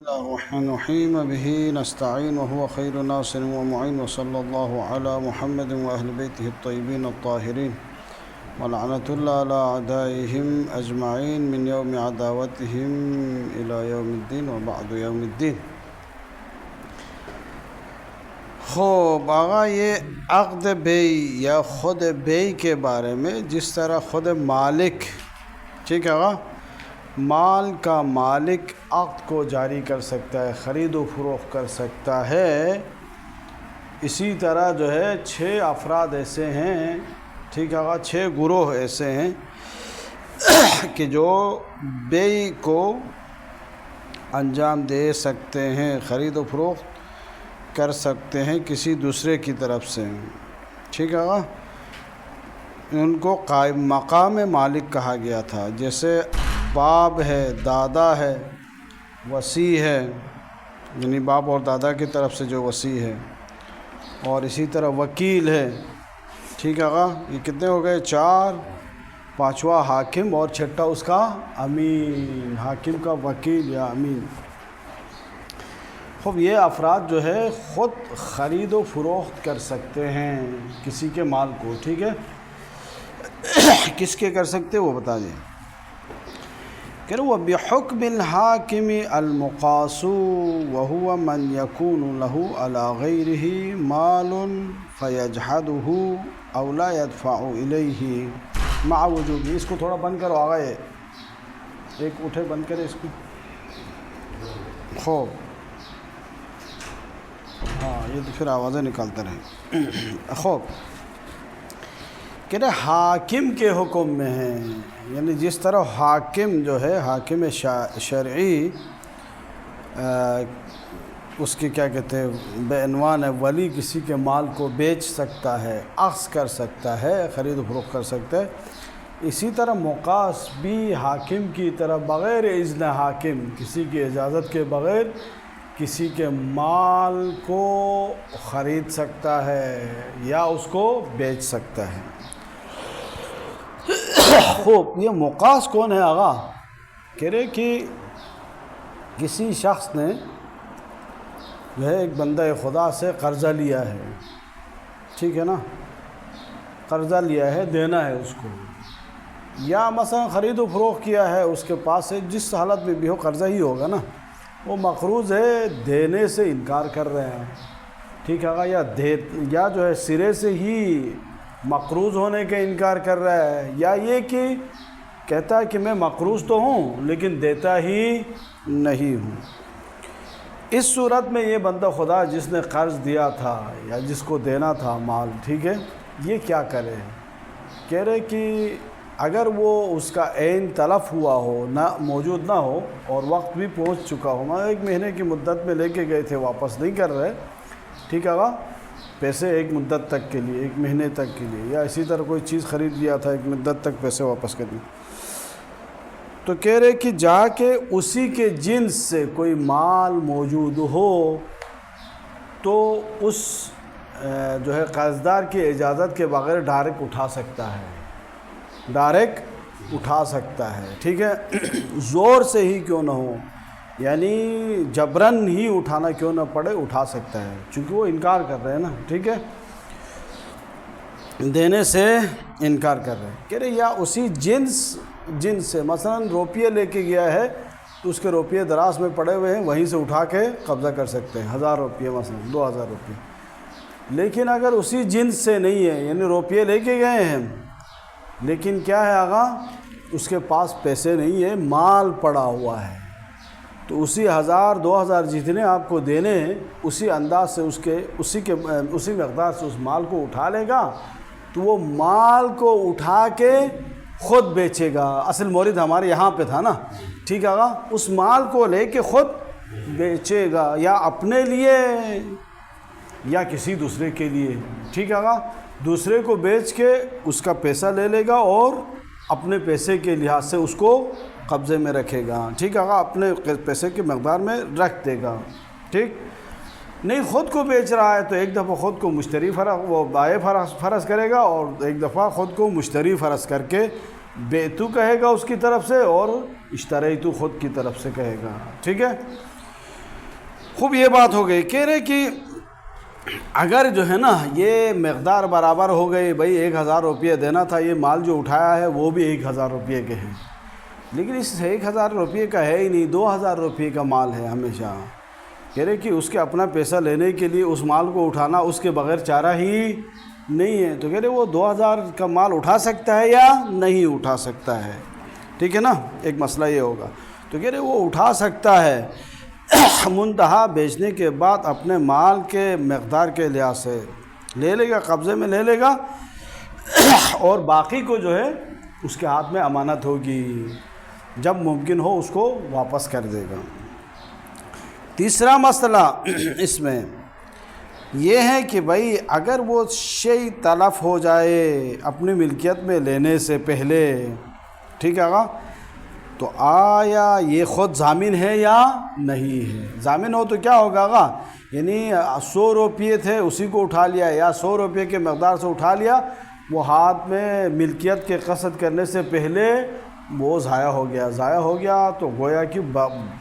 الله الرحمن الرحيم به نستعين وهو خير ناصر ومعين وصلى الله على محمد وأهل بيته الطيبين الطاهرين ولعنة الله على أعدائهم أجمعين من يوم عداوتهم إلى يوم الدين وبعد يوم الدين۔ خوب آقا، یہ عقد بی یا خود بی کے بارے میں جس طرح خود مالک، ٹھیک ہے آقا، مال کا مالک عقد کو جاری کر سکتا ہے، خرید و فروخت کر سکتا ہے، اسی طرح جو ہے 6 افراد ایسے ہیں، ٹھیک ہے آقا، 6 گروہ ایسے ہیں کہ جو بے کو انجام دے سکتے ہیں، خرید و فروخت کر سکتے ہیں کسی دوسرے کی طرف سے، ٹھیک ہے آقا۔ ان کو قائم مقام مالک کہا گیا تھا، جیسے باپ ہے، دادا ہے، وصی ہے، یعنی باپ اور دادا کی طرف سے جو وصی ہے، اور اسی طرح وکیل ہے، ٹھیک ہے آقا۔ یہ کتنے ہو گئے؟ 4، 5واں حاکم اور 6واں اس کا امین، حاکم کا وکیل یا امین۔ خوب یہ افراد جو ہے خود خرید و فروخت کر سکتے ہیں کسی کے مال کو، ٹھیک ہے۔ کس کے کر سکتے وہ بتا دیں کہ وہ بحکم الحاکم المقاص وهو من يكون له على غيره مال فيجحده او لا يدفع اليه مع وجوب۔ اس کو تھوڑا بند کرو آگا، یہ ایک اٹھے بند کرے اس کو۔ خوب ہاں، یہ تو پھر آوازیں نکالتے رہے۔ خوب کہ حاکم کے حکم میں ہیں، یعنی جس طرح حاکم جو ہے، حاکم شرعی، اس کی کیا کہتے ہیں، بے عنوان ولی کسی کے مال کو بیچ سکتا ہے، اخذ کر سکتا ہے، خرید و فروخت کر سکتا ہے، اسی طرح مقاص بھی حاکم کی طرح بغیر اذن حاکم، کسی کی اجازت کے بغیر کسی کے مال کو خرید سکتا ہے یا اس کو بیچ سکتا ہے۔ خوب یہ مقاص کون ہے آغا؟ کہہ رہے کہ کسی شخص نے جو ہے ایک بندہ خدا سے قرضہ لیا ہے، ٹھیک ہے نا، قرضہ لیا ہے، دینا ہے اس کو، یا مثلا خرید و فروخت کیا ہے، اس کے پاس ہے، جس حالت میں بھی ہو قرضہ ہی ہوگا نا، وہ مقروض ہے، دینے سے انکار کر رہے ہیں، ٹھیک ہے آغا، یا جو ہے سرے سے ہی مقروض ہونے کا انکار کر رہا ہے، یا یہ کہ کہتا ہے کہ میں مقروض تو ہوں لیکن دیتا ہی نہیں ہوں۔ اس صورت میں یہ بندہ خدا جس نے قرض دیا تھا یا جس کو دینا تھا مال، ٹھیک ہے، یہ کیا کرے؟ کہہ رہے کہ اگر وہ اس کا عین تلف ہوا ہو، نہ موجود نہ ہو، اور وقت بھی پہنچ چکا ہو، میں 1 مہینے کی مدت میں لے کے گئے تھے، واپس نہیں کر رہے، ٹھیک ہے آقا، پیسے 1 مدت تک کے لیے، 1 مہینے تک کے لیے، یا اسی طرح کوئی چیز خرید لیا تھا، 1 مدت تک پیسے واپس کر دیں، تو کہہ رہے کہ جا کے اسی کے جنس سے کوئی مال موجود ہو تو اس جو ہے قرضدار کی اجازت کے بغیر ڈائریکٹ اٹھا سکتا ہے، ڈائریکٹ اٹھا سکتا ہے، ٹھیک ہے، زور سے ہی کیوں نہ ہو، یعنی جبراً ہی اٹھانا کیوں نہ پڑے، اٹھا سکتا ہے، چونکہ وہ انکار کر رہے ہیں نا، ٹھیک ہے، دینے سے انکار کر رہے ہیں۔ کہہ رہے یا اسی جنس سے، مثلا روپیے لے کے گیا ہے تو اس کے روپیے دراز میں پڑے ہوئے ہیں، وہیں سے اٹھا کے قبضہ کر سکتے ہیں، 1000 روپیے مثلا، 2000 روپیے۔ لیکن اگر اسی جنس سے نہیں ہے، یعنی روپیے لے کے گئے ہیں لیکن کیا ہے آقا، اس کے پاس پیسے نہیں ہے، مال پڑا ہوا ہے، تو اسی 1000 2000 جتنے آپ کو دینے ہیں، اسی انداز سے اسی مقدار سے اس مال کو اٹھا لے گا، تو وہ مال کو اٹھا کے خود بیچے گا۔ اصل مورد ہمارے یہاں پہ تھا نا، ٹھیک ہے آقا، اس مال کو لے کے خود بیچے گا، یا اپنے لیے یا کسی دوسرے کے لیے، ٹھیک ہے آقا، دوسرے کو بیچ کے اس کا پیسہ لے لے گا اور اپنے پیسے کے لحاظ سے اس کو قبضے میں رکھے گا، ٹھیک ہے آقا، اپنے پیسے کے مقدار میں رکھ دے گا، ٹھیک نہیں۔ خود کو بیچ رہا ہے تو ایک دفعہ خود کو مشتری وہ بائع فرض کرے گا، اور ایک دفعہ خود کو مشتری فرض کر کے بیتو کہے گا اس کی طرف سے، اور اشتریتو خود کی طرف سے کہے گا، ٹھیک ہے۔ خوب یہ بات ہو گئی. کہہ رہے کہ اگر جو ہے نا یہ مقدار برابر ہو گئی، بھائی 1000 روپیہ دینا تھا، یہ مال جو اٹھایا ہے وہ بھی 1000 روپیے کے ہیں، لیکن اس 1000 روپیے کا ہے ہی نہیں، 2000 روپیے کا مال ہے ہمیشہ. کہہ رہے کہ اس کے اپنا پیسہ لینے کے لیے اس مال کو اٹھانا اس کے بغیر چارہ ہی نہیں ہے. تو کہہ رہے وہ 2000 کا مال اٹھا سکتا ہے یا نہیں اٹھا سکتا ہے؟ ٹھیک ہے نا، ایک مسئلہ یہ ہوگا. تو کہہ رہے وہ اٹھا سکتا ہے، منتہا بیچنے کے بعد اپنے مال کے مقدار کے لحاظ سے لے لے گا، قبضے میں لے لے گا، اور باقی کو جو ہے اس کے ہاتھ میں امانت ہوگی، جب ممکن ہو اس کو واپس کر دے گا. تیسرا مسئلہ اس میں یہ ہے کہ بھائی اگر وہ شے تلف ہو جائے اپنی ملکیت میں لینے سے پہلے، ٹھیک ہے گا، تو آیا یہ خود ضامن ہے یا نہیں ہے؟ ضامن ہو تو کیا ہوگا گا، یعنی 100 روپیے تھے اسی کو اٹھا لیا، یا 100 روپیے کے مقدار سے اٹھا لیا، وہ ہاتھ میں ملکیت کے قصد کرنے سے پہلے وہ ضائع ہو گیا تو گویا کہ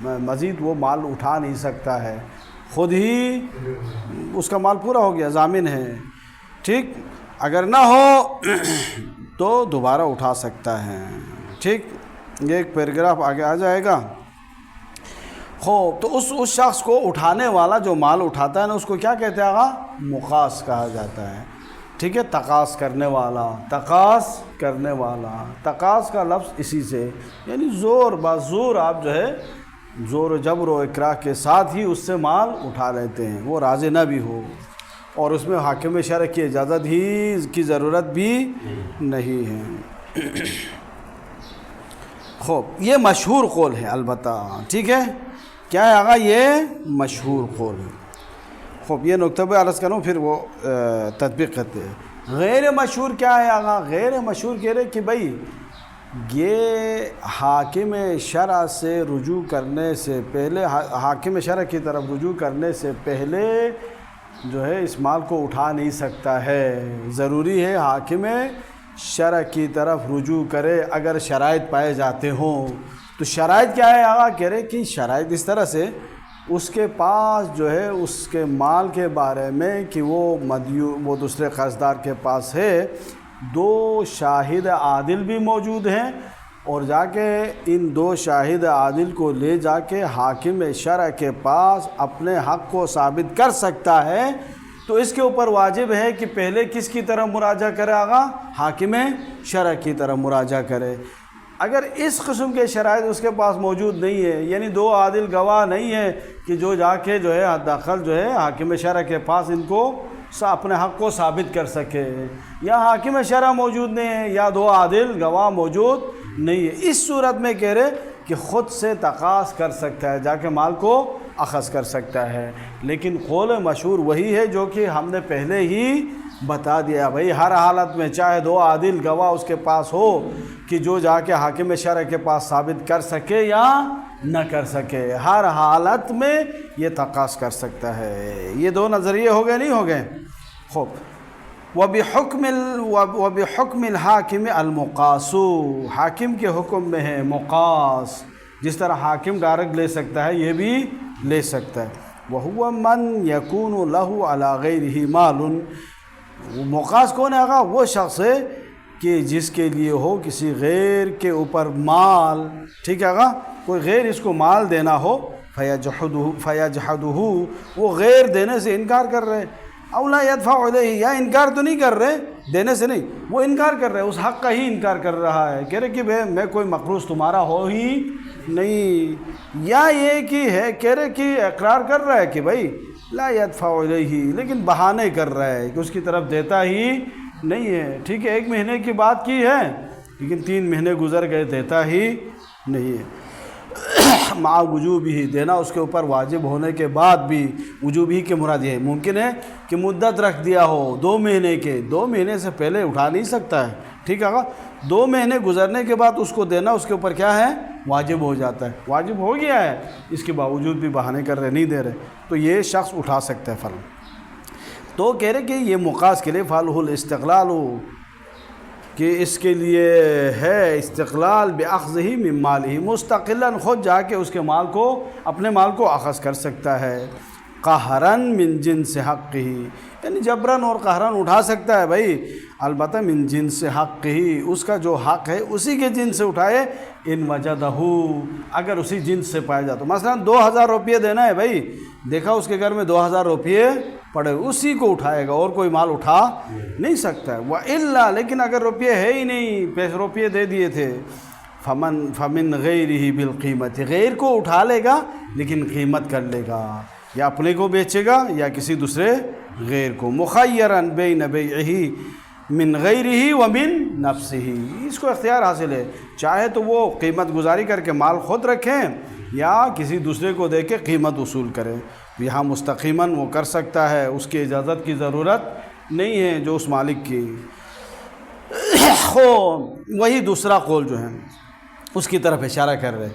مزید وہ مال اٹھا نہیں سکتا ہے، خود ہی اس کا مال پورا ہو گیا، ضامن ہے. ٹھیک، اگر نہ ہو تو دوبارہ اٹھا سکتا ہے. ٹھیک، یہ ایک پیراگراف آگے آ جائے گا. تو اس شخص کو اٹھانے والا جو مال اٹھاتا ہے نا، اس کو کیا کہتے ہیں آقا؟ مقاص کہا جاتا ہے. ٹھیک ہے، تقاص کرنے والا، تقاص کا لفظ اسی سے، یعنی زور آپ جو ہے زور و جبر و اکراہ کے ساتھ ہی اس سے مال اٹھا لیتے ہیں، وہ راضی نہ بھی ہو، اور اس میں حاکم شرع کی اجازت ہی کی ضرورت بھی نہیں ہے. خوب، یہ مشہور قول ہے البتہ. ٹھیک ہے، کیا ہے آقا؟ یہ مشہور قول ہے. خوب، یہ نکتہ بھی عرض کروں پھر وہ تطبیق کرتے ہیں. غیر مشہور کیا ہے آقا؟ غیر مشہور کہہ رہے کہ بھائی یہ حاکم شرع سے رجوع کرنے سے پہلے، حاکم شرع کی طرف رجوع کرنے سے پہلے جو ہے اس مال کو اٹھا نہیں سکتا ہے. ضروری ہے حاکم شرع کی طرف رجوع کرے اگر شرائط پائے جاتے ہوں. تو شرائط کیا ہے آقا؟ کہہ رہے کہ شرائط اس طرح سے اس کے پاس جو ہے اس کے مال کے بارے میں کہ وہ دوسرے قرضدار کے پاس ہے، 2 شاہد عادل بھی موجود ہیں، اور جا کے ان 2 شاہد عادل کو لے جا کے حاکم شرع کے پاس اپنے حق کو ثابت کر سکتا ہے. تو اس کے اوپر واجب ہے کہ پہلے کس کی طرف مراجعہ کرے آقا؟ حاکم شرع کی طرف مراجعہ کرے. اگر اس قسم کے شرائط اس کے پاس موجود نہیں ہے، یعنی 2 عادل گواہ نہیں ہے کہ جو جا کے جو ہے حد داخل جو ہے حاکم شرع کے پاس ان کو اپنے حق کو ثابت کر سکے، یا حاکم شرع موجود نہیں ہے یا 2 عادل گواہ موجود نہیں ہے، اس صورت میں کہہ رہے کہ خود سے تقاص کر سکتا ہے، جا کے مال کو اخذ کر سکتا ہے. لیکن قول مشہور وہی ہے جو کہ ہم نے پہلے ہی بتا دیا، بھائی ہر حالت میں چاہے 2 عادل گواہ اس کے پاس ہو کہ جو جا کے حاکم شرع کے پاس ثابت کر سکے یا نہ کر سکے، ہر حالت میں یہ تقاص کر سکتا ہے. یہ 2 نظریے ہو گئے، نہیں ہو گئے؟ خوب، وَبِحُكْمِ الْحَاكِمِ الْمُقَاصُ، حاکم کے حکم میں ہے مقاص. جس طرح حاکم ڈائریکٹ لے سکتا ہے یہ بھی لے سکتا ہے. وَهُوَ مَنْ يَكُونُ لَهُ عَلَى غَيْرِهِ مَالٌ. مقاص کون ہے آقا؟ وہ شخص ہے کہ جس کے لیے ہو کسی غیر کے اوپر مال. ٹھیک ہے آقا، کوئی غیر اس کو مال دینا ہو، فَيَجْحَدُهُ، وہ غیر دینے سے انکار کر رہے، او لا يدفع الیہ، یا انکار تو نہیں کر رہے دینے سے، نہیں، وہ انکار کر رہے، اس حق کا ہی انکار کر رہا ہے. کہہ رہے کہ میں کوئی مقروض تمہارا ہو ہی نہیں، یا یہ کہ ہے کہہ رہے کہ اقرار کر رہا ہے کہ بھائی لا يدفع الیہ، لیکن بہانے کر رہا ہے کہ اس کی طرف دیتا ہی نہیں ہے. ٹھیک ہے، 1 مہینے کی بات کی ہے لیکن 3 مہینے گزر گئے، دیتا ہی نہیں ہے. مع وجوبہ، دینا اس کے اوپر واجب ہونے کے بعد بھی. وجوبہ کے مراد یہ ہے، ممکن ہے کہ مدت رکھ دیا ہو 2 مہینے کے، 2 مہینے سے پہلے اٹھا نہیں سکتا ہے. ٹھیک ہے، 2 مہینے گزرنے کے بعد اس کو دینا اس کے اوپر کیا ہے؟ واجب ہو جاتا ہے، واجب ہو گیا ہے، اس کے باوجود بھی بہانے کر رہے، نہیں دے رہے، تو یہ شخص اٹھا سکتا ہے فلاں. تو کہہ رہے کہ یہ مقاص کے لیے فالہ الاستقلال، کہ اس کے لیے ہے استقلال بأخذہ من مالہ، مستقلاً خود جا کے اس کے مال کو، اپنے مال کو اخذ کر سکتا ہے. قہرن من جنس حقہ، یعنی جبرن اور قہرن اٹھا سکتا ہے بھائی، البتہ من جنس حقہ، اس کا جو حق ہے اسی کے جنس سے اٹھائے، ان وجدہ، اگر اسی جنس سے پایا جاتا، مثلا 2000 روپیے دینا ہے بھائی، دیکھا اس کے گھر میں 2000 روپیے پڑے، اسی کو اٹھائے گا، اور کوئی مال اٹھا نہیں سکتا ہے۔ وَإِلَّا، لیکن اگر روپیے ہے ہی نہیں، پیسے روپیے دے دیے تھے، فمن غیرہ بالقیمت، غیر کو اٹھا لے گا لیکن قیمت کر لے گا، یا اپنے کو بیچے گا یا کسی دوسرے غیر کو، مخیراً بین بیعہ من غیرہ ومن نفسہ، اس کو اختیار حاصل ہے، چاہے تو وہ قیمت گزاری کر کے مال خود رکھیں یا کسی دوسرے کو دے کے قیمت وصول کریں، یہاں مستقیماً وہ کر سکتا ہے، اس کی اجازت کی ضرورت نہیں ہے جو اس مالک کی۔ وہی دوسرا قول جو ہے اس کی طرف اشارہ کر رہے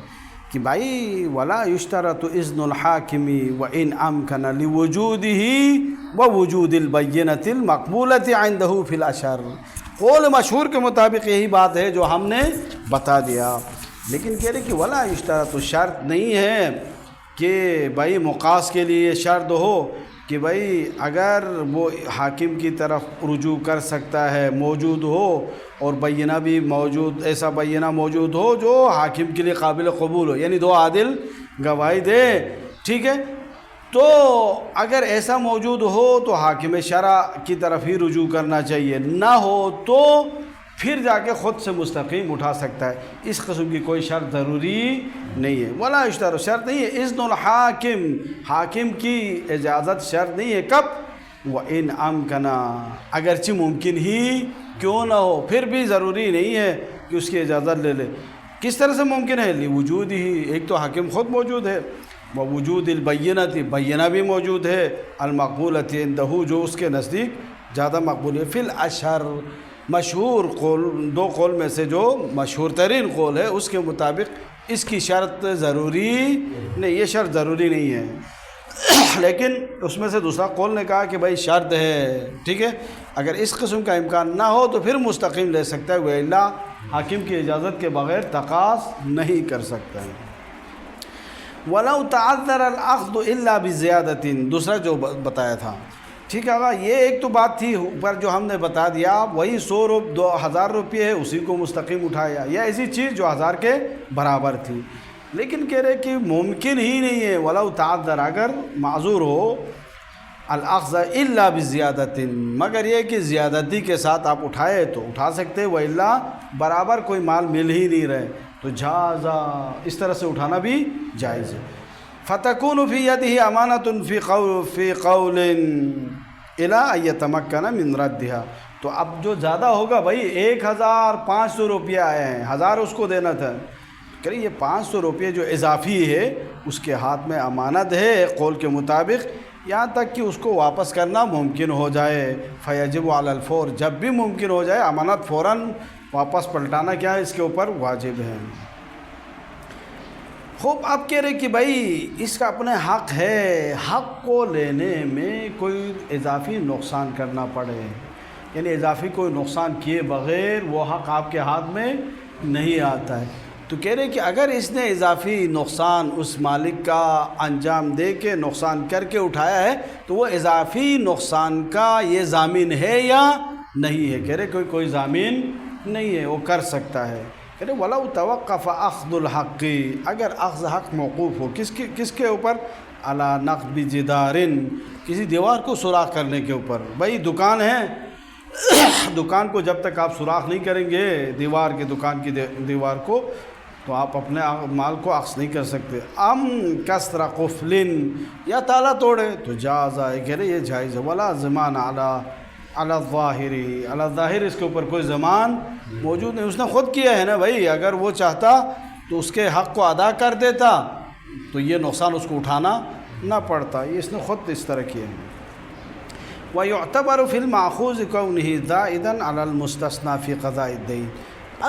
کہ بھائی ولا یشترط اذن الحاکم وان امکن لوجودہ ووجود البینۃ المقبولۃ عندہ فی الاشر، قول مشہور کے مطابق یہی بات ہے جو ہم نے بتا دیا، لیکن کہہ رہے کہ ولا یشترط، شرط نہیں ہے کہ بھائی مقاس کے لیے شرط ہو کہ بھائی اگر وہ حاکم کی طرف رجوع کر سکتا ہے، موجود ہو، اور بینہ بھی موجود، ایسا بینہ موجود ہو جو حاکم کے لیے قابل قبول ہو، یعنی 2 عادل گواہی دے، ٹھیک ہے، تو اگر ایسا موجود ہو تو حاکم شرع کی طرف ہی رجوع کرنا چاہیے، نہ ہو تو پھر جا کے خود سے مستقیم اٹھا سکتا ہے، اس قسم کی کوئی شرط ضروری نہیں ہے۔ ولا اشترط، شرط نہیں ہے، اذن الحاکم، حاکم کی اجازت شرط نہیں ہے، کب؟ وَإِنْ أَمْكَنَا، اگرچہ ممکن ہی کیوں نہ ہو، پھر بھی ضروری نہیں ہے کہ اس کی اجازت لے لے۔ کس طرح سے ممکن ہے؟ لِوُجُودِهِ، ایک تو حاکم خود موجود ہے، وَوُجُودِ الْبَيِّنَةِ، بینہ بھی موجود ہے، الْمَقْبُولَةِ عِنْدَهُ، جو اس کے نزدیک زیادہ مقبول ہے، فی الاشہر، مشہور قول، 2 قول میں سے جو مشہور ترین قول ہے اس کے مطابق اس کی شرط ضروری نہیں، یہ شرط ضروری نہیں ہے، لیکن اس میں سے دوسرا قول نے کہا کہ بھائی شرط ہے، ٹھیک ہے، اگر اس قسم کا امکان نہ ہو تو پھر مستقیم لے سکتا ہے، وَإِلَّا حاکم کی اجازت کے بغیر تقاص نہیں کر سکتا ہے۔ وَلَوْ تَعَذَّرَ الْأَخْذُ إِلَّا بِزِيَادَةٍ، دوسرا جو بتایا تھا، ٹھیک ہے، یہ ایک تو بات تھی اوپر جو ہم نے بتا دیا، وہی 1000 روپے ہے اسی کو مستقیم اٹھایا، یا ایسی چیز جو 1000 کے برابر تھی، لیکن کہہ رہے کہ ممکن ہی نہیں ہے، وَلَوْ تَعَذَّرَ، اگر معذور ہو، الْأَخْذَ إِلَّا بِزِيَادَةٍ، مگر یہ کہ زیادتی کے ساتھ آپ اٹھائے تو اٹھا سکتے، وَإِلَّا برابر کوئی مال مل ہی نہیں رہے تو جازا، اس طرح سے اٹھانا بھی جائز ہے۔ فَتَكُونُ فِي يَدِهِ أَمَانَةٌ فِي قَوْلٍ إِلَىٰ أَن يَتَمَكَّنَ مِنْ رَدِّهَا، تو اب جو زیادہ ہوگا بھائی 1500 روپیہ آئے ہیں، 1000 اس کو دینا تھا، کہ یہ 500 روپیہ جو اضافی ہے اس کے ہاتھ میں امانت ہے قول کے مطابق، یہاں تک کہ اس کو واپس کرنا ممکن ہو جائے، فَيَجِبُ عَلَى الْفَوْرِ، جب بھی ممکن ہو جائے امانت فوراً واپس پلٹانا کیا ہے اس کے اوپر واجب ہے۔ خوب، اب کہہ رہے کہ بھائی اس کا اپنے حق ہے، حق کو لینے میں کوئی اضافی نقصان کرنا پڑے، یعنی اضافی کوئی نقصان کیے بغیر وہ حق آپ کے ہاتھ میں نہیں آتا ہے، تو کہہ رہے کہ اگر اس نے اضافی نقصان اس مالک کا انجام دے کے نقصان کر کے اٹھایا ہے تو وہ اضافی نقصان کا یہ ضامن ہے یا نہیں ہے، کہہ رہے کوئی ضامن نہیں ہے، وہ کر سکتا ہے۔ کہہ رہے وَلَوْ تَوَقَّفَ أَخْذُ الْحَقِّ، اگر اخذ حق موقوف ہو، کس کے اوپر؟ عَلَى نَقْبِ جِدَارٍ، کسی دیوار کو سوراخ کرنے کے اوپر، بھائی دکان ہے، دکان کو جب تک آپ سوراخ نہیں کریں گے دیوار کے، دکان کی دیوار کو، تو آپ اپنے مال کو اخذ نہیں کر سکتے۔ ام کسر قفل، یا تالا توڑے تو جاز ہے، کہہ رہے یہ جائز ہے۔ ولا ضمان علی الظاہر، علی الظاہر اس کے اوپر کوئی ضمان موجود نہیں، اس نے خود کیا ہے نا بھائی، اگر وہ چاہتا تو اس کے حق کو ادا کر دیتا تو یہ نقصان اس کو اٹھانا نہ پڑتا، یہ اس نے خود اس طرح کیا ہے۔ وَيُعْتَبَرُ فِي الْمَأْخُوذِ كَوْنِهِ زَائِدًا عَلَى الْمُسْتَثْنَى فِي قَضَاءِ الدَّيْنِ،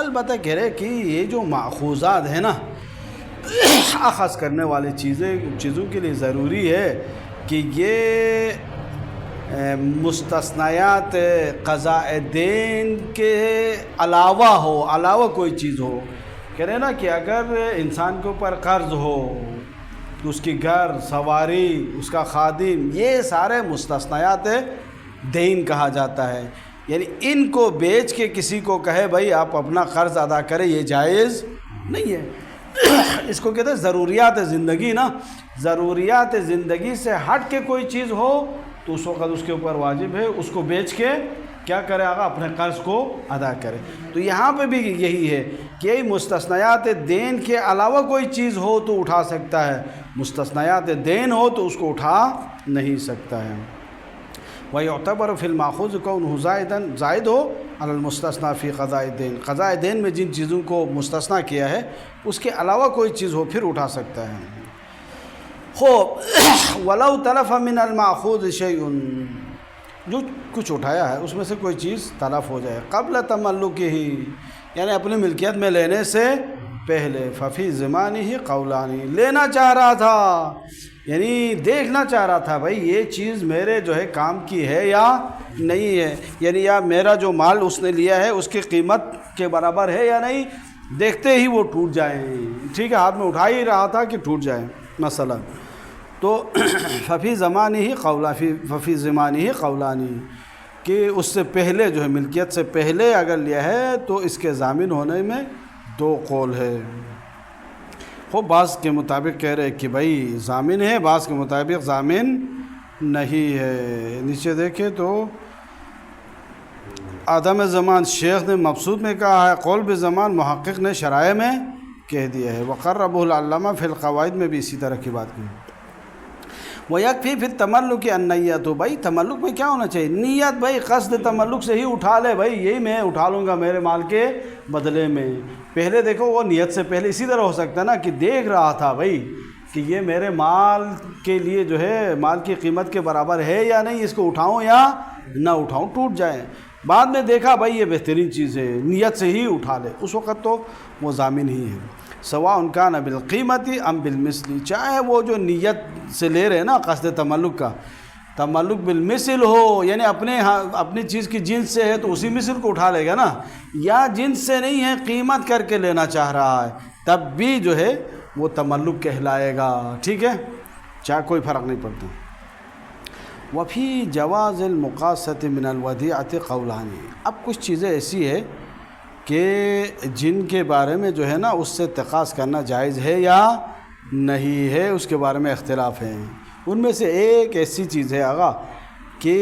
البتہ کہہ رہے کہ یہ جو ماخوذات ہیں نا، اخذ کرنے والی چیزوں کے لیے ضروری ہے کہ یہ مستثنیات قضاء دین کے علاوہ کوئی چیز ہو، کہہ رہے نا کہ اگر انسان کے اوپر قرض ہو، تو اس کی گھر سواری اس کا خادم یہ سارے مستثنیات دین کہا جاتا ہے. یعنی ان کو بیچ کے کسی کو کہے بھائی آپ اپنا قرض ادا کریں یہ جائز نہیں ہے. اس کو کہتے ہیں ضروریات زندگی نا. ضروریات زندگی سے ہٹ کے کوئی چیز ہو تو اس وقت اس کے اوپر واجب ہے اس کو بیچ کے کیا کرے آقا اپنے قرض کو ادا کرے. تو یہاں پہ بھی یہی ہے کہ مستثنیات دین کے علاوہ کوئی چیز ہو تو اٹھا سکتا ہے, مستثنیات دین ہو تو اس کو اٹھا نہیں سکتا ہے. وَيُعْتَبَرُ فِي الْمَأْخُوذِ كَوْنُهُ زَائِدًا زائد ہو علی المستثنى فی قضاء الدین. قضاء دین میں جن چیزوں کو مستثنیٰ کیا ہے اس کے علاوہ کوئی چیز ہو پھر اٹھا سکتا ہے. خوب وَلَوْ تَلَفَ مِنَ الْمَأْخُوذِ شَيْءٌ جو کچھ اٹھایا ہے اس میں سے کوئی چیز تلف ہو جائے قبل تملکہ یعنی اپنی ملکیت میں لینے سے پہلے ففی زمانہ قولانی لینا چاہ رہا تھا یعنی دیکھنا چاہ رہا تھا بھائی یہ چیز میرے جو ہے کام کی ہے یا نہیں ہے, یعنی یا میرا جو مال اس نے لیا ہے اس کی قیمت کے برابر ہے یا نہیں, دیکھتے ہی وہ ٹوٹ جائیں. ٹھیک ہے ہاتھ میں اٹھا ہی رہا تھا کہ ٹوٹ جائے مثلا. تو ففی زمانہ ہی ففی زمانہ ہی قولانی کہ اس سے پہلے جو ہے ملکیت سے پہلے اگر لیا ہے تو اس کے ضامن ہونے میں دو قول ہے. خوب بعض کے مطابق کہہ رہے کہ بھائی ضامن ہے, بعض کے مطابق ضامن نہیں ہے. نیچے دیکھیں تو عدم زمان شیخ نے مبسوط میں کہا ہے, قول بزمان محقق نے شرائع میں کہہ دیا ہے. وقربہ العلامہ فی القواعد میں بھی اسی طرح کی بات کی. وَيَكْفِي فِي التَّمَلُّكِ النِّيَّةُ بھائی تملک میں کیا ہونا چاہیے نیت, بھائی قصد تملک سے ہی اٹھا لے بھائی یہی میں اٹھا لوں گا میرے مال کے بدلے میں. پہلے دیکھو وہ نیت سے پہلے اسی طرح ہو سکتا ہے نا کہ دیکھ رہا تھا بھائی کہ یہ میرے مال کے لیے جو ہے مال کی قیمت کے برابر ہے یا نہیں, اس کو اٹھاؤں یا نہ اٹھاؤں ٹوٹ جائے. بعد میں دیکھا بھائی یہ بہترین چیز ہے نیت سے ہی اٹھا لے, اس وقت تو وہ ضامن ہی ہے. سواء کان بالقیمت ام بالمثل چاہے وہ جو نیت سے لے رہے ہیں نا قصد تملک کا تملک بالمثل ہو یعنی اپنی چیز کی جنس سے ہے تو اسی مثل کو اٹھا لے گا نا, یا جنس سے نہیں ہے قیمت کر کے لینا چاہ رہا ہے تب بھی جو ہے وہ تملک کہلائے گا. ٹھیک ہے چاہے کوئی فرق نہیں پڑتا. وفی جواز المقاصۃ من الودیعۃ قولان اب کچھ چیزیں ایسی ہے کہ جن کے بارے میں جو ہے نا اس سے تقاض کرنا جائز ہے یا نہیں ہے اس کے بارے میں اختلاف ہیں. ان میں سے ایک ایسی چیز ہے آغا کہ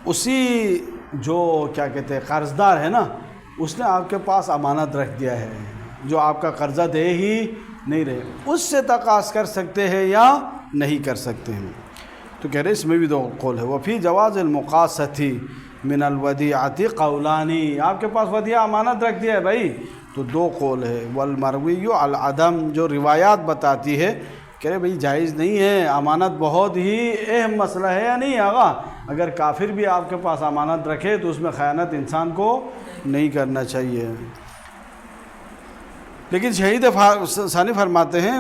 اسی جو کیا کہتے ہیں قرض دار ہے نا اس نے آپ کے پاس امانت رکھ دیا ہے جو آپ کا قرضہ دے ہی نہیں رہے, اس سے تقاض کر سکتے ہیں یا نہیں کر سکتے ہیں. تو کہہ رہے اس میں بھی دو قول ہے. وفی جواز المقاصۃ من الودیعۃ قولانی آپ کے پاس ودیعہ امانت رکھ دیا ہے بھائی تو دو قول ہے. والمروی العدم جو روایات بتاتی ہے کہہ رہے بھائی جائز نہیں ہے, امانت بہت ہی اہم مسئلہ ہے یا نہیں آغا, اگر کافر بھی آپ کے پاس امانت رکھے تو اس میں خیانت انسان کو نہیں کرنا چاہیے. لیکن شہید ثانی فرماتے ہیں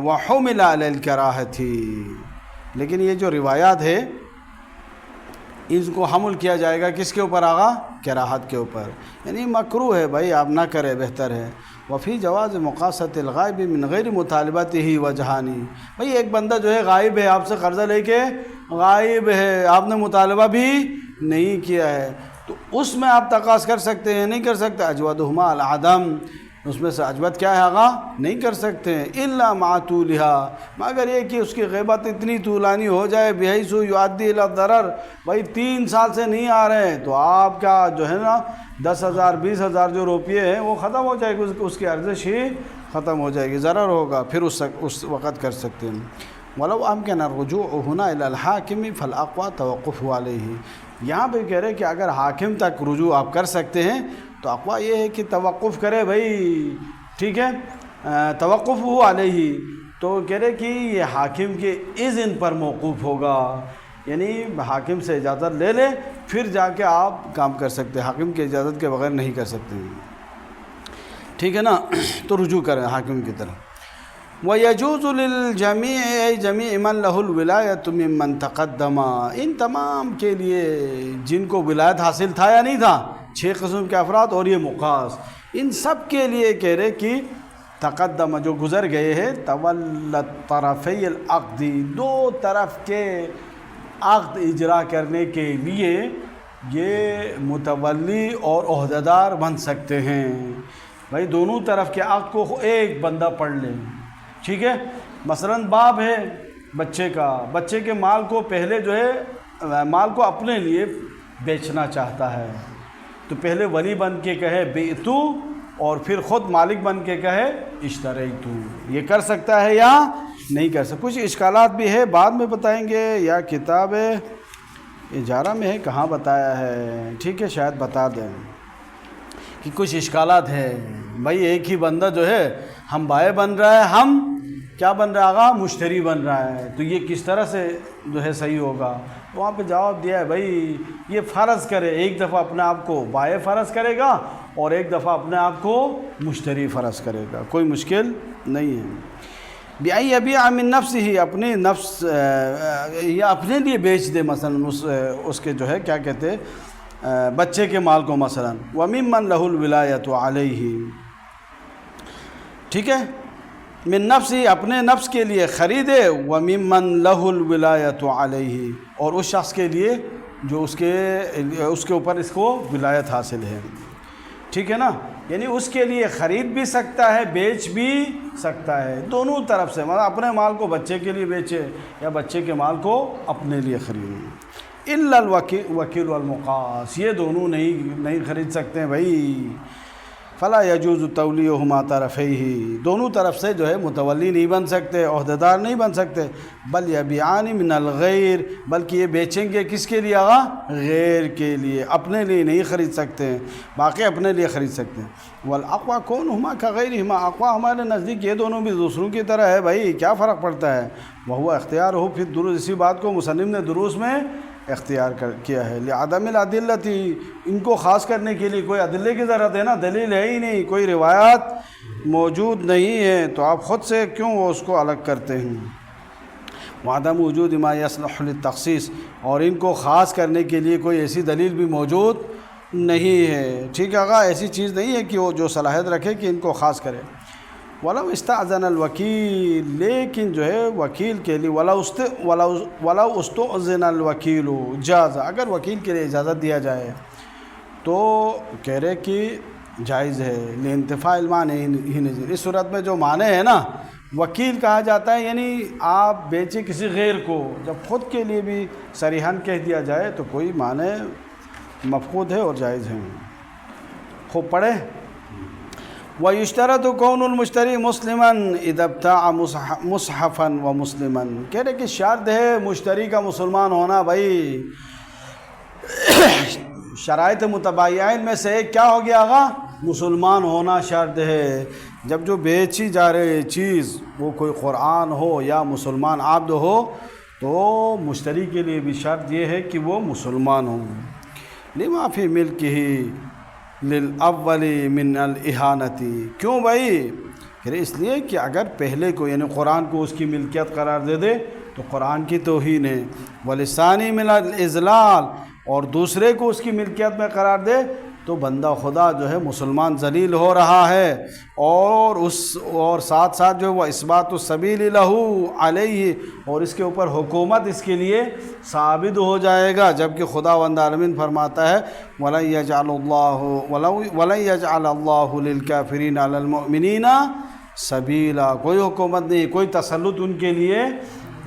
وَحُمِلَ عَلَى الْكَرَاهَةِ لیکن یہ جو روایات ہے اس کو حمل کیا جائے گا کس کے اوپر آغا کراہت کے اوپر, یعنی مکروہ ہے بھائی آپ نہ کرے بہتر ہے. وفی جواز مقاصۃ الغائب من غیر مطالبتہ وجہانی بھائی ایک بندہ جو ہے غائب ہے آپ سے قرضہ لے کے غائب ہے آپ نے مطالبہ بھی نہیں کیا ہے تو اس میں آپ تقاض کر سکتے ہیں نہیں کر سکتے. اجودہما العدم اس میں سے اجود کیا ہے آغا نہیں کر سکتے ہیں. الا مع طولها مگر یہ کہ اس کی غیبت اتنی طولانی ہو جائے بحیث یؤدی الی الضرر بھائی 3 سال سے نہیں آ رہے ہیں تو آپ کا جو ہے نا 10,000 20,000 جو روپیے ہیں وہ ختم ہو جائے گی, اس کی ارزش ہی ختم ہو جائے گی, ضرر ہوگا پھر اس وقت کر سکتے ہیں. ولو امکن الرجوع هنا الى الحاکم فالاقوى توقف علیہ یہاں پہ کہہ رہے کہ اگر حاکم تک رجوع آپ کر سکتے ہیں تو اقوا یہ ہے کہ توقف کرے بھائی. ٹھیک ہے توقف علیہ تو کہہ رہے کہ یہ حاکم کے اذن پر موقوف ہوگا, یعنی حاکم سے اجازت لے لے پھر جا کے آپ کام کر سکتے ہیں, حاکم کی اجازت کے بغیر نہیں کر سکتے. ٹھیک ہے نا تو رجوع کریں حاکم کی طرف. وَيَجُوزُ لِلْجَمِيعِ أَيْ جَمِيعِ مَنْ لَهُ الْوِلَایَةُ مِمَّنْ تَقَدَّمَ ان تمام کے لیے جن کو ولایت حاصل تھا یا نہیں تھا 6 قسم کے افراد اور یہ مقاص ان سب کے لیے کہہ رہے کہ تقدم جو گزر گئے ہیں، تولت طرفی العقد، دو طرف کے عقد اجرا کرنے کے لیے یہ متولی اور عہدیدار بن سکتے ہیں۔ بھائی دونوں طرف کے عقد کو ایک بندہ پڑھ لے، ٹھیک ہے؟ مثلا باپ ہے بچے کا، بچے کے مال کو پہلے جو ہے مال کو اپنے لیے بیچنا چاہتا ہے، تو پہلے ولی بن کے کہے بیعتو، اور پھر خود مالک بن کے کہے اشتریتو۔ یہ کر سکتا ہے یا نہیں کر سکتا؟ کچھ اشکالات بھی ہے، بعد میں بتائیں گے، یا کتاب اجارہ میں ہے، کہاں بتایا ہے، ٹھیک ہے شاید بتا دیں کہ کچھ اشکالات ہے۔ بھائی ایک ہی بندہ جو ہے ہم بائع بن رہا ہے، ہم کیا بن رہا ہے آغا؟ مشتری بن رہا ہے، تو یہ کس طرح سے جو ہے صحیح ہوگا؟ وہاں پہ جواب دیا ہے بھائی یہ فرض کرے، ایک دفعہ اپنے آپ کو بائع فرض کرے گا اور ایک دفعہ اپنے آپ کو مشتری فرض کرے گا، کوئی مشکل نہیں ہے۔ بِأَن يَبِيعَ مِن نَفْسِهِ، اپنے نفس یا اپنے لیے بیچ دے، مثلا اس کے جو ہے کیا کہتے ہیں بچے کے مال کو، مثلا وَمِمَّن لَهُ الْوِلَایَةُ عَلَيْهِ، ٹھیک ہے؟ من نفسی، اپنے نفس کے لیے خریدے، وَمِمَّن لَهُ الْوِلَایَةُ عَلَيْهِ، اور اس شخص کے لیے جو اس کے اوپر اس کو ولایت حاصل ہے، ٹھیک ہے نا؟ یعنی اس کے لیے خرید بھی سکتا ہے، بیچ بھی سکتا ہے، دونوں طرف سے، مطلب اپنے مال کو بچے کے لیے بیچے یا بچے کے مال کو اپنے لیے خریدے۔ الا الوکیل والمقاص، یہ دونوں نہیں خرید سکتے ہیں بھائی۔ فلا یجوز تولیہما طرفیہ، دونوں طرف سے جو ہے متولی نہیں بن سکتے، عہدیدار نہیں بن سکتے۔ بل یبیعان من الغیر، بلکہ یہ بیچیں گے کس کے لیے آغا؟ غیر کے لیے، اپنے لیے نہیں خرید سکتے ہیں، باقی اپنے لیے خرید سکتے ہیں۔ والاقوی کونہما کغیرہما، اقوی ہمارے نزدیک یہ دونوں بھی دوسروں کی طرح ہے بھائی، کیا فرق پڑتا ہے؟ وہو اختیار ہو، پھر درست اسی بات کو مصنف نے دروس میں اختیار کیا ہے۔ لعدم الادلتی، ان کو خاص کرنے کے لیے کوئی ادلے کی ضرورت ہے نا، دلیل ہے ہی نہیں، کوئی روایات موجود نہیں ہے، تو آپ خود سے کیوں اس کو الگ کرتے ہیں؟ وعدم وجود ما یصلح للتخصیص، اور ان کو خاص کرنے کے لیے کوئی ایسی دلیل بھی موجود نہیں ہے، ٹھیک ہے آقا؟ ایسی چیز نہیں ہے کہ وہ جو صلاحیت رکھے کہ ان کو خاص کرے۔ ولو استأذن الوکیل، لیکن جو ہے وکیل کے لیے، ولو استؤذن الوکیل جاز، اگر وکیل کے لیے اجازت دیا جائے تو کہہ رہے کہ جائز ہے، لانتفاء المانع ہی نظیر، اس صورت میں جو معنی ہے نا وکیل کہا جاتا ہے، یعنی آپ بیچے کسی غیر کو، جب خود کے لیے بھی صریحاً کہہ دیا جائے تو کوئی معنی مفقود ہے اور جائز ہے۔ خوب پڑھے۔ وَيُشْتَرَطُ كَوْنُ الْمُشْتَرِي مُسْلِمًا إِذَا ابْتَاعَ مُصْحَفًا وَمُسْلِمًا، کہہ رہے کہ شرط ہے مشتری کا مسلمان ہونا بھائی۔ شرائط متباینین میں سے ایک کیا ہو گیا آغا؟ مسلمان ہونا شرط ہے۔ جب جو بیچی جا رہی چیز وہ کوئی قرآن ہو یا مسلمان عبد ہو تو مشتری کے لیے بھی شرط یہ ہے کہ وہ مسلمان ہوں۔ لما فی ملکہ للاول من الاہانتی، کیوں بھائی؟ کہ اس لیے کہ اگر پہلے کو یعنی قرآن کو اس کی ملکیت قرار دے دے تو قرآن کی توہین ہے، ولثانی من الاذلال، اور دوسرے کو اس کی ملکیت میں قرار دے تو بندہ خدا جو ہے مسلمان ذلیل ہو رہا ہے، اور ساتھ ساتھ جو وہ اثبات السبیل لہ علیہ، اور اس کے اوپر حکومت اس کے لیے ثابت ہو جائے گا، جبکہ خداوند عالمین فرماتا ہے وَلَن يَجْعَلَ اللَّهُ لِلْكَافِرِينَ عَلَى الْمُؤْمِنِينَ سَبِيلًا، کوئی حکومت نہیں، کوئی تسلط ان کے لیے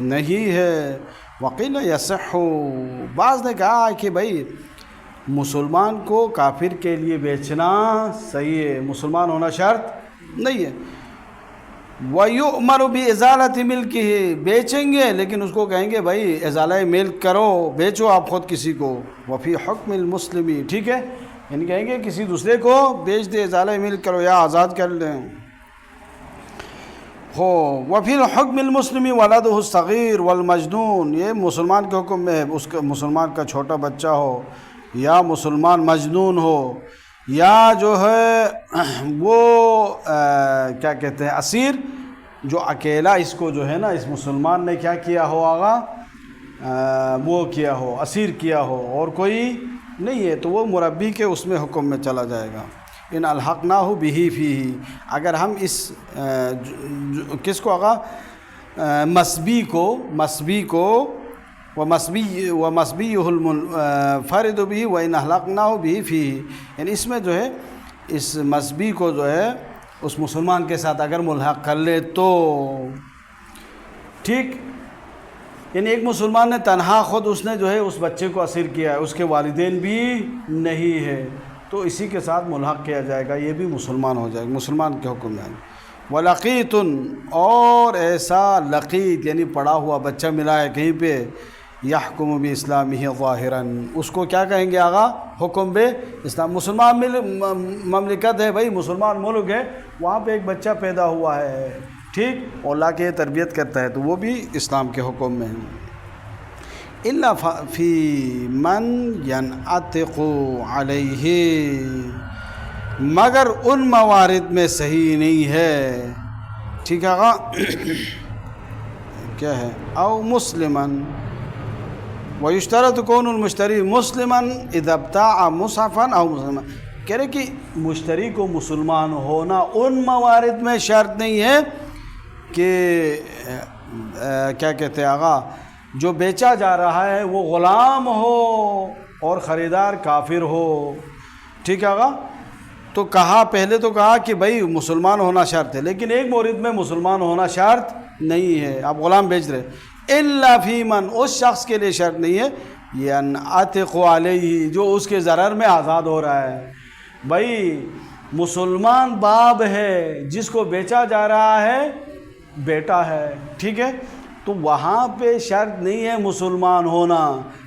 نہیں ہے۔ وَقِيلَ يَصِحُّ، بعض نے کہا کہ بھائی مسلمان کو کافر کے لیے بیچنا صحیح ہے، مسلمان ہونا شرط نہیں ہے۔ وَيُؤْمَرُ بِإِزَالَةِ مِلْكِهِ، بیچیں گے لیکن اس کو کہیں گے بھائی ازالہ ملک کرو، بیچو آپ خود کسی کو۔ وفی حکم المسلمی، ٹھیک ہے، یعنی کہیں گے کسی دوسرے کو بیچ دے، ازالہ ملک کرو یا آزاد کر لیں۔ وفی الحکم المسلمی ولدہ الصغیر والمجنون، یہ مسلمان کے حکم میں ہے، اس کا مسلمان کا چھوٹا بچہ ہو یا مسلمان مجنون ہو یا جو ہے وہ کیا کہتے ہیں اسیر، جو اکیلا اس کو جو ہے نا اس مسلمان نے کیا کیا ہو آغا، وہ کیا ہو، اسیر کیا ہو اور کوئی نہیں ہے، تو وہ مربی کے اس میں حکم میں چلا جائے گا۔ ان الحقناہ بہ فیہ، اگر ہم اس کس کو آقا مسبی کو ومسبیہ المنفرد بہ وان الحقناہ بہ فیہ، یعنی اس میں جو ہے اس مسبی کو جو ہے اس مسلمان کے ساتھ اگر ملحق کر لے تو ٹھیک، یعنی ایک مسلمان نے تنہا خود اس نے جو ہے اس بچے کو اسیر کیا ہے، اس کے والدین بھی نہیں ہے، تو اسی کے ساتھ ملحق کیا جائے گا، یہ بھی مسلمان ہو جائے گا، مسلمان کے حکم میں۔ وَلَقِيتٌ، اور ایسا لقیت یعنی پڑا ہوا بچہ ملا ہے کہیں پہ، یحکم بِاسْلَامِهِ ظاہراً، اس کو کیا کہیں گے آقا؟ حکم بے اسلام۔ مسلمان مملکت ہے بھائی، مسلمان ملک ہے، وہاں پہ ایک بچہ پیدا ہوا ہے، ٹھیک، اور اللہ کے تربیت کرتا ہے تو وہ بھی اسلام کے حکم میں ہے۔ الا فی من ینعتق علیہ، مگر ان موارد میں صحیح نہیں ہے، ٹھیک ہے آقا، کیا ہے؟ او مسلمن ویشترط کون المشتری مسلمن اذا ابتاع مصحفا او مسلمن، کہہ رہے کہ مشتری کو مسلمان ہونا ان موارد میں شرط نہیں ہے کہ کیا کہتے ہیں آقا، جو بیچا جا رہا ہے وہ غلام ہو اور خریدار کافر ہو، ٹھیک ہے آقا، تو کہا پہلے تو کہا کہ بھائی مسلمان ہونا شرط ہے، لیکن ایک مورد میں مسلمان ہونا شرط نہیں ہے، آپ غلام بیچ رہے، الا فی من، اس شخص کے لیے شرط نہیں ہے، ینعتق علیہ، جو اس کے ضرر میں آزاد ہو رہا ہے، بھائی مسلمان باب ہے، جس کو بیچا جا رہا ہے بیٹا ہے، ٹھیک ہے، تو وہاں پہ شرط نہیں ہے مسلمان ہونا،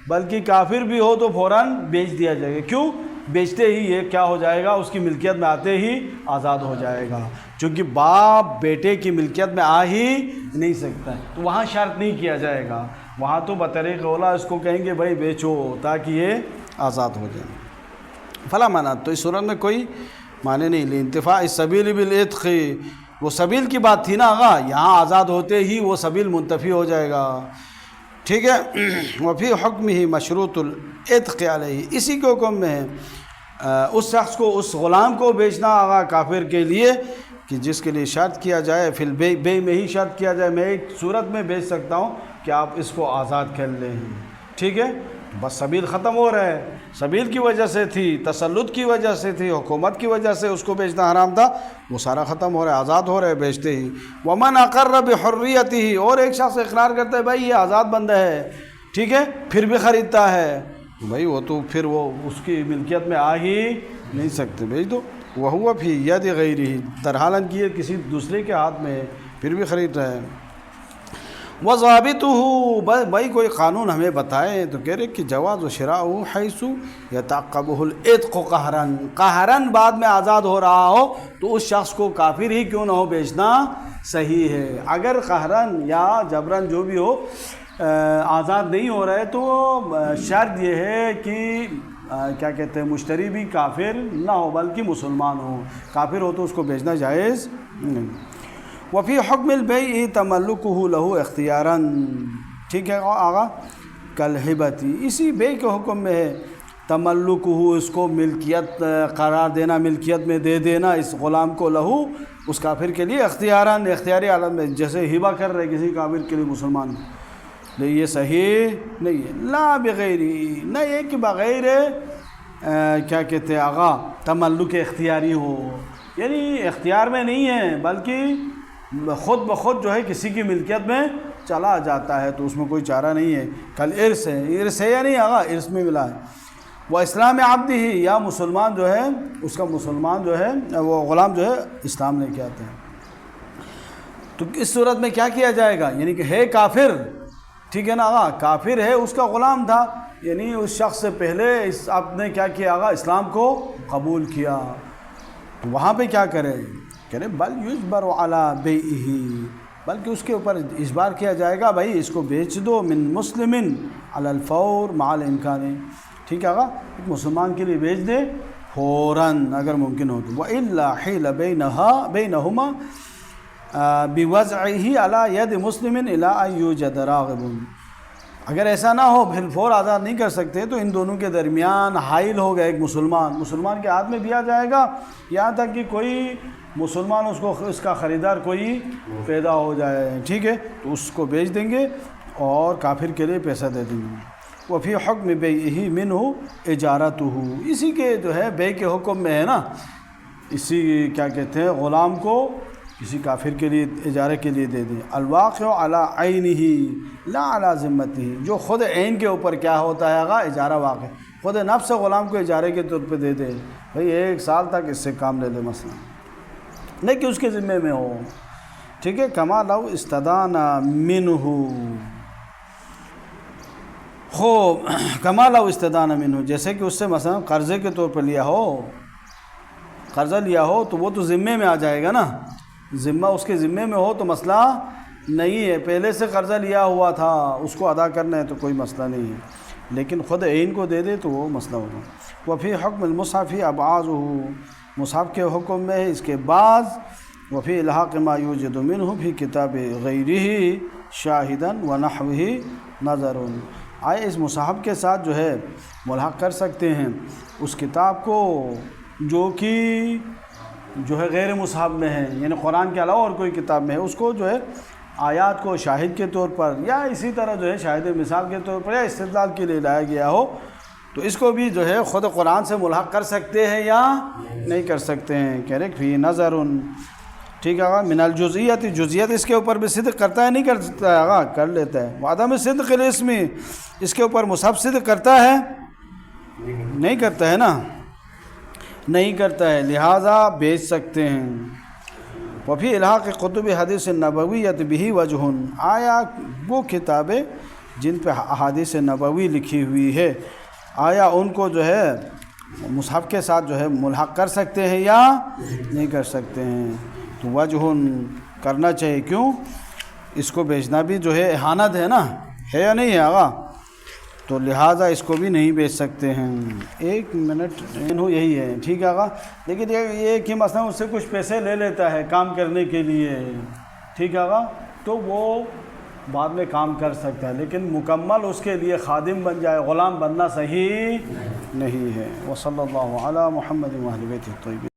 بلکہ کافر بھی ہو تو فوراً بیچ دیا جائے گا، کیوں؟ بیچتے ہی یہ کیا ہو جائے گا، اس کی ملکیت میں آتے ہی آزاد ہو جائے گا، چونکہ باپ بیٹے کی ملکیت میں آ ہی نہیں سکتا ہے، تو وہاں شرط نہیں کیا جائے گا، وہاں تو بطریق اولا اس کو کہیں گے بھائی بیچو تاکہ یہ آزاد ہو جائے۔ فلا معنی، تو اس صورت میں کوئی معنی نہیں، لانتفاع السبیل بالعتق، وہ سبیل کی بات تھی نا آقا، یہاں آزاد ہوتے ہی وہ سبیل منتفی ہو جائے گا، ٹھیک ہے۔ وفی حکمہ مشروط العتق علیہ، اسی کے حکم میں ہے اس شخص کو، اس غلام کو بیچنا آقا کافر کے لیے، کہ جس کے لیے شرط کیا جائے، فی البیع میں ہی شرط کیا جائے، میں ایک صورت میں بیچ سکتا ہوں کہ آپ اس کو آزاد کر لیں، ٹھیک ہے، بس سبیل ختم ہو رہا ہے، سبیل کی وجہ سے تھی، تسلط کی وجہ سے تھی، حکومت کی وجہ سے اس کو بیچنا حرام تھا، وہ سارا ختم ہو رہا ہے، آزاد ہو رہا ہے بیچتے ہی۔ ومن اقر بحریتہ، اور ایک شخص اقرار کرتا ہے بھائی یہ آزاد بندہ ہے، ٹھیک ہے، پھر بھی خریدتا ہے، بھائی وہ تو پھر وہ اس کی ملکیت میں آ ہی نہیں سکتے، بیچ دو۔ وہو فی ید غیرہ، در حالاً کہ یہ کسی دوسرے کے ہاتھ میں ہے، پھر بھی خرید رہا ہے۔ وضابطہ، بھائی کوئی قانون ہمیں بتائیں، تو کہہ رہے کہ جواز شراء حیث یتعقبہ العتق قہراً، قہراً بعد میں آزاد ہو رہا ہو تو اس شخص کو کافر ہی کیوں نہ ہو بیچنا صحیح ہے، اگر قہراً یا جبراً جو بھی ہو آزاد نہیں ہو رہا ہے تو شرط یہ ہے کہ کیا کہتے ہیں مشتری بھی کافر نہ ہو بلکہ مسلمان ہو، کافر ہو تو اس کو بیچنا جائز نہیں۔ وفی حکم البیع تملکہ لہ اختیاراً، ٹھیک ہے آقا، کالہبتی، اسی بیع کے حکم میں ہے تملکہ، اس کو ملکیت قرار دینا، ملکیت میں دے دینا اس غلام کو، لہو اس کافر کے لیے، اختیاراً، اختیاری حالت میں، جیسے ہبہ کر رہے کسی کافر کے لیے مسلمان، لیکن یہ صحیح نہیں ہے، لا بغیری، نہ یہ کہ بغیر کیا کہتے ہیں آقا تملک اختیاری ہو، یعنی اختیار میں نہیں ہے بلکہ خود بخود جو ہے کسی کی ملکیت میں چلا جاتا ہے، تو اس میں کوئی چارہ نہیں ہے۔ کل ارث ہے، ارث ہے یا نہیں آقا، ارث میں ملا ہے۔ وہ اسلام عبد ہی، یا مسلمان جو ہے اس کا مسلمان جو ہے وہ غلام جو ہے اسلام لے کے آتے ہیں، تو اس صورت میں کیا کیا جائے گا، یعنی کہ ہے کافر، ٹھیک ہے نا آقا، کافر ہے، اس کا غلام تھا، یعنی اس شخص سے پہلے آپ نے کیا کیا آقا، اسلام کو قبول کیا، تو وہاں پہ کیا کرے، کہنے بل یجبر علی بیعہ، بلکہ اس کے اوپر اجبار کیا جائے گا، بھائی اس کو بیچ دو، من مسلم علی الفور مع الامکان، ٹھیک ہے آقا، ایک مسلمان کے لیے بیچ دے فوراً اگر ممکن ہو تو، وَإِلَّا حِيلَ بَيْنَهُمَا بِوَضْعِهِ عَلَى يَدِ مُسْلِمٍ إِلَىٰ أَن يُوجَدَ رَاغِبٌ، اگر ایسا نہ ہو پھر فور آزاد نہیں کر سکتے تو ان دونوں کے درمیان حائل ہوگا ایک مسلمان کے ہاتھ میں دیا جائے گا یہاں تک کہ کوئی مسلمان اس کا خریدار کوئی پیدا ہو جائے، ٹھیک ہے، تو اس کو بیچ دیں گے اور کافر کے لیے پیسہ دے دیں گے۔ وفی حکم بیعہ منہ اجارتہ، اسی کے جو ہے بے کے حکم میں ہے نا، اسی کیا کہتے ہیں غلام کو کسی کافر کے لیے اجارے کے لیے دے دیں۔ الواقع علی عینہ لا علی ذمتہ، جو خود عین کے اوپر کیا ہوتا ہے اجارہ واقع، خود نفس غلام کو اجارے کے طور پہ دے دے، بھئی 1 سال تک اس سے کام لے لے مثلا، نہیں کہ اس کے ذمے میں ہو، ٹھیک ہے۔ کما لو استدان منہ، خوب کما لو استدان منہ، جیسے کہ اس سے مثلا قرضے کے طور پر لیا ہو، قرضہ لیا ہو تو وہ تو ذمے میں آ جائے گا نا، ذمہ اس کے ذمے میں ہو تو مسئلہ نہیں ہے، پہلے سے قرضہ لیا ہوا تھا اس کو ادا کرنا ہے تو کوئی مسئلہ نہیں ہے، لیکن خود عین کو دے دے تو وہ مسئلہ ہوگا۔ وفی حکم المصحف ابعاضہ، مصحف کے حکم میں اس کے بعض، وفی الحاق ما یوجد منہ فی کتاب غیرہ شاہدا ونحوہ نظر، آئے اس مصحف کے ساتھ جو ہے ملحق کر سکتے ہیں اس کتاب کو جو ہے غیر مصحف میں ہے، یعنی قرآن کے علاوہ اور کوئی کتاب میں ہے، اس کو جو ہے آیات کو شاہد کے طور پر یا اسی طرح جو ہے شاہد مثال کے طور پر یا استدلال کے لیے لایا گیا ہو تو اس کو بھی جو ہے خود قرآن سے ملحق کر سکتے ہیں یا نہیں کر سکتے ہیں۔ کہہ رہے فی نظر، ٹھیک ہے، من الجزئیت، جزئیت اس کے اوپر بھی صدق کرتا ہے نہیں کرتا ہے، کر لیتا ہے۔ وعدم صدق الاسم، اس کے اوپر مصحف صدق کرتا ہے نہیں کرتا ہے نا، نہیں کرتا ہے، لہٰذا بیچ سکتے ہیں۔ وفی الحاق کتب حدیث نبویت بہ وجہ، آیا وہ کتابیں جن پہ احادیث نبوی لکھی ہوئی ہے آیا ان کو جو ہے مصحف کے ساتھ جو ہے ملحق کر سکتے ہیں یا نہیں کر سکتے ہیں؟ تو وجہ کرنا چاہیے، کیوں؟ اس کو بیچنا بھی جو ہے احانت ہے نا، ہے یا نہیں ہے آغا؟ تو لہٰذا اس کو بھی نہیں بیچ سکتے ہیں۔ 1 منٹ یہی ہے، ٹھیک ہے آغا؟ لیکن یہ کہ مثلا اس سے کچھ پیسے لے لیتا ہے کام کرنے کے لیے، ٹھیک ہے آغا، تو وہ بعد میں کام کر سکتا ہے، لیکن مکمل اس کے لیے خادم بن جائے، غلام بننا صحیح نہیں ہے۔ وصلی اللہ علی محمد و اہل بیتہ الطیبین۔